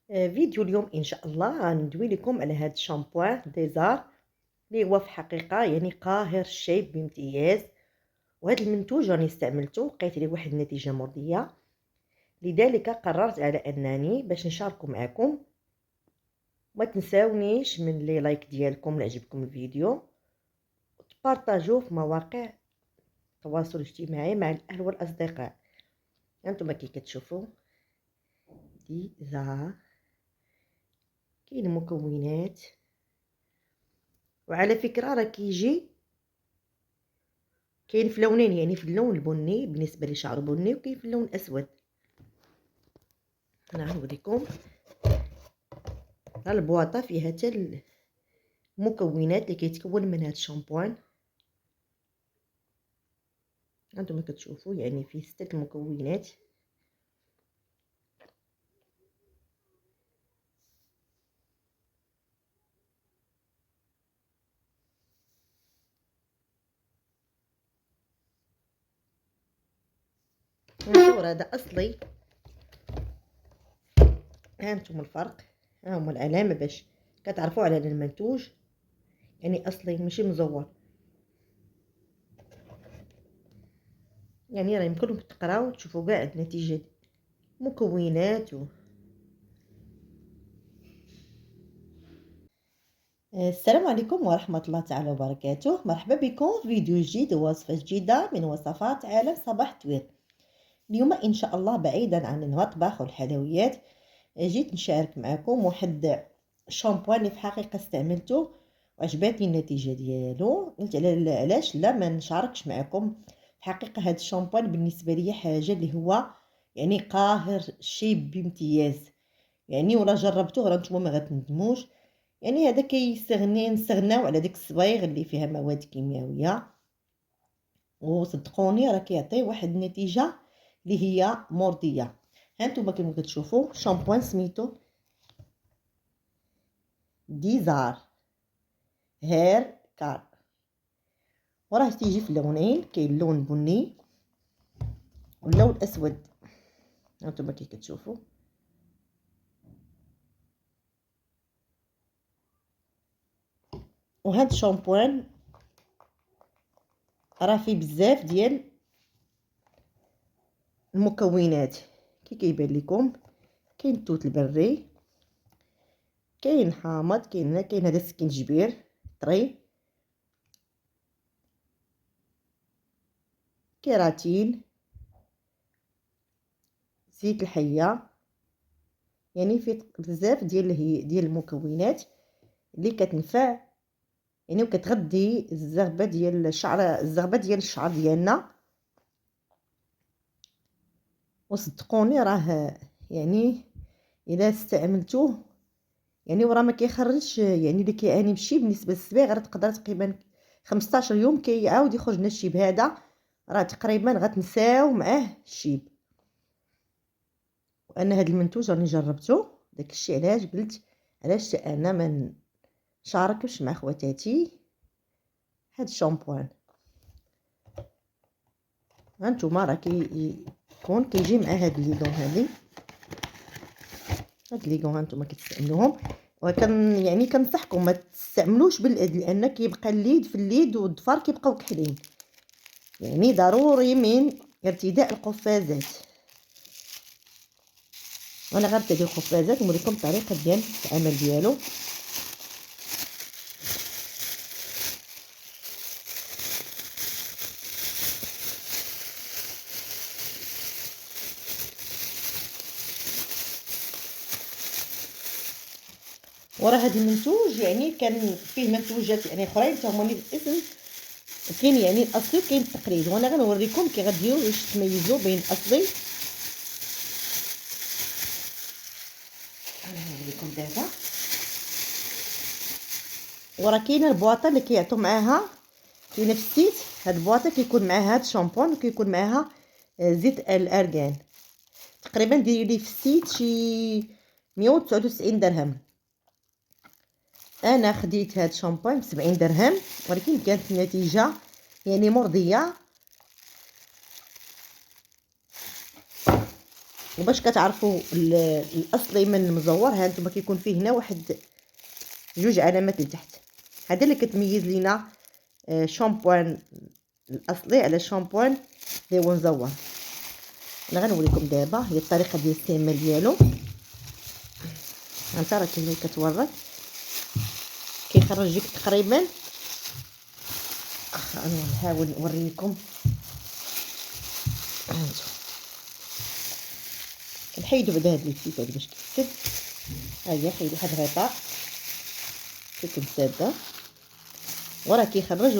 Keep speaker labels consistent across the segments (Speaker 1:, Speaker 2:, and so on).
Speaker 1: فيديو اليوم ان شاء الله غندوي لكم على هذا الشامبوان ديزار اللي هو في الحقيقه يعني قاهر الشيب بامتياز. وهذا المنتوج راني استعملته لقيت ليه واحد النتيجه مرضيه، لذلك قررت على انني باش نشاركه معكم. ما تنساونيش من لي لايك ديالكم اللي عجبكم الفيديو، وتبارطاجوه في مواقع التواصل الاجتماعي مع الاهل والاصدقاء. انتم كي كتشوفوا ديزار كاين مكونات، وعلى فكره راه كاين في لونين، يعني في اللون البني بالنسبه لشعر بني، وكاين في اللون الاسود. انا غنوريكم البواطه فيها حتى المكونات اللي كيتكون من هذا الشامبوان. انتم كتشوفوا يعني فيه 6 المكونات. نصور هذا اصلي، ها انتم الفرق، ها هما العلامه باش كتعرفوا على المنتوج، يعني اصلي ماشي مزور. يعني راه يمكنكم تقراو وتشوفوا كاع النتيجه مكونات السلام عليكم ورحمة الله تعالى وبركاته. مرحبا بكم في فيديو جديد ووصفة جديدة من وصفات عالم صباح توير. اليوم إن شاء الله بعيدا عن المطبخ والحلويات، جيت نشارك معكم واحد شامبوان اللي في حقيقة استعملته وعجبتني النتيجة ديالو. قلت علاش لا ما نشاركش معكم. في حقيقة هذا الشامبوان بالنسبة لي حاجة اللي هو يعني قاهر شيب بامتياز، يعني ولا جربتوه راه نتوما ما غتندموش. يعني هذا نستغناو على ديك الصبايغ اللي فيها مواد كيميائيه، وصدقوني راه كيعطي واحد النتيجه اللي هي مرضيه. ها نتوما كما كتشوفوا شامبوان سميتو ديزار هير كار، وراه تيجي في لونين، كاين اللون بني واللون الاسود. ها نتوما كي كتشوفوا وهذا الشامبوان راه فيه بزاف ديال المكونات كي كيبان لكم. كاين التوت البري، كاين حامض، كاين هذا السكنجبير طري، كيراتين، زيت الحيه. يعني فيه بزاف ديال المكونات اللي كتنفع يعني وكتغذي الزغبه ديال الشعر ديالنا. وصدقوني راه يعني الا استعملتوه يعني وراه ما كيخرجش، يعني اللي كيعاني بشي بالنسبه للصباغ راه تقدر تقريبا 15 يوم كيعاود يخرج لنا الشيب هذا، راه تقريبا غتنساو معاه الشيب. وانا هذا المنتوج راني جربته، داكشي علاش قلت علاش انا ما نشاركش مع خواتاتي هاد الشامبوان. هانتوما راه كيكون كيجي مع هاد ليغون هاد ليغون هانتوما كتستعملوهم. وكن يعني كنصحكم ما تستعملوش باليد، لان كيبقى الليد في اليد والظفار كيبقاو كحلين، يعني ضروري من ارتداء القفازات. وانا غنرتدي القفازات ونوريكم الطريقه ديال العمل ديالو. وراه هذا المنتوج يعني كان فيه منتوجات يعني اخرين حتى هما نفس الاسم، كاين يعني الاصلي وكاين التقليد، وانا غنوريكم كي غديروا باش تميزوا بين الاصلي. انا غنوريكم دابا. وراه كاينه البواطه اللي كيعطوا معاها، كاينه في السيت هاد البواطه كيكون معاها هاد الشامبون وكيكون معاها زيت الارغان. تقريبا داير لي في السيت شي 199 درهم. انا خديت هاد الشامبون ب 70 درهم، ولكن كانت النتيجه يعني مرضيه. وباش كتعرفوا الاصلي من المزور، ها انتم كيكون فيه هنا واحد جوج علامات لتحت، هذا اللي كتميز لينا شامبوان الاصلي على الشامبوان اللي هو مزور. انا غنوريكم دابا هي الطريقه ديال الاستعمال ديالو. هانت راه كاين كتورك كيخرج لك تقريبا. انا نحاول نوريكم. هانتو كنحيدو بعدا هاد الكيس هادي باش تكتب. ها هي حيدو واحد الغطاء كيكون ساده، وراه كيخرج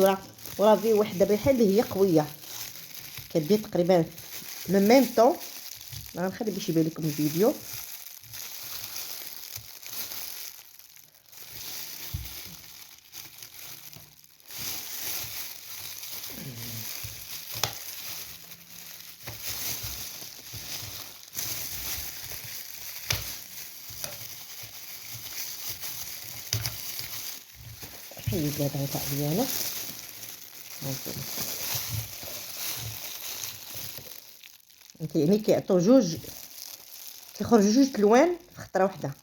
Speaker 1: وراه فيه واحد الريحه اللي هي قويه كدير تقريبا من ميم طون. غنخلي باش يبان لكم الفيديو. حيد هذا الغطاء ديالو. هانتي يعني كيعطيو جوج، كيخرجوا جوج الوان في خطره واحده.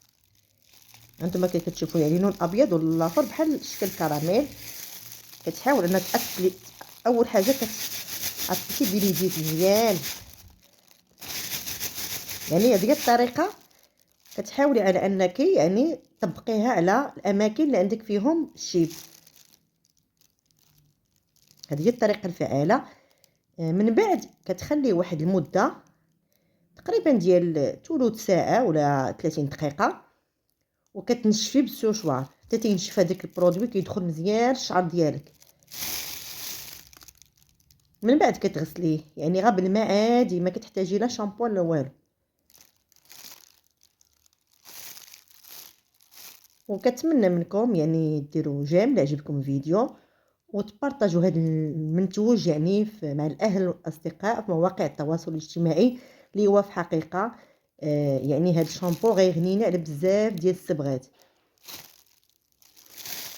Speaker 1: هانتوما كتشوفوا يعني لون ابيض والاخر بحال شكل كراميل. كتحاول انك تاكلي اول حاجه ديري يديك مزيان، يعني هذه الطريقه كتحاولي على انك يعني تطبقيها على الاماكن اللي عندك فيهم الشيب. هذه هي الطريقه الفعاله. من بعد كتخلي واحد المده تقريبا ديال ثلث ساعه ولا 30 دقيقه، وكتنشفيه بالسوشوار حتى تينشف هذاك البرودوي كيدخل مزيان الشعر ديالك. من بعد كتغسليه يعني غير بالماء عادي، ما كتحتاجي لا شامبوان لا والو. وكتمنى منكم يعني ديروا جيم الا عجبكم الفيديو، وتبارطاجوا هذا المنتوج يعني مع الاهل والاصدقاء في مواقع التواصل الاجتماعي، اللي هو في حقيقه يعني هذا الشامبو غيغنينا على بزاف ديال الصبغات،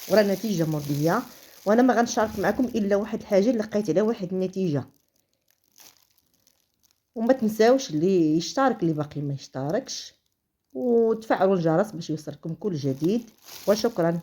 Speaker 1: وراه نتيجه مرضيه. وانا ما غنشارك معكم الا واحد الحاجه اللي لقيت على واحد النتيجه. وما تنساوش اللي يشترك اللي باقي ما يشتركش، وتفعلوا الجرس باش يوصلكم كل جديد. وشكرا.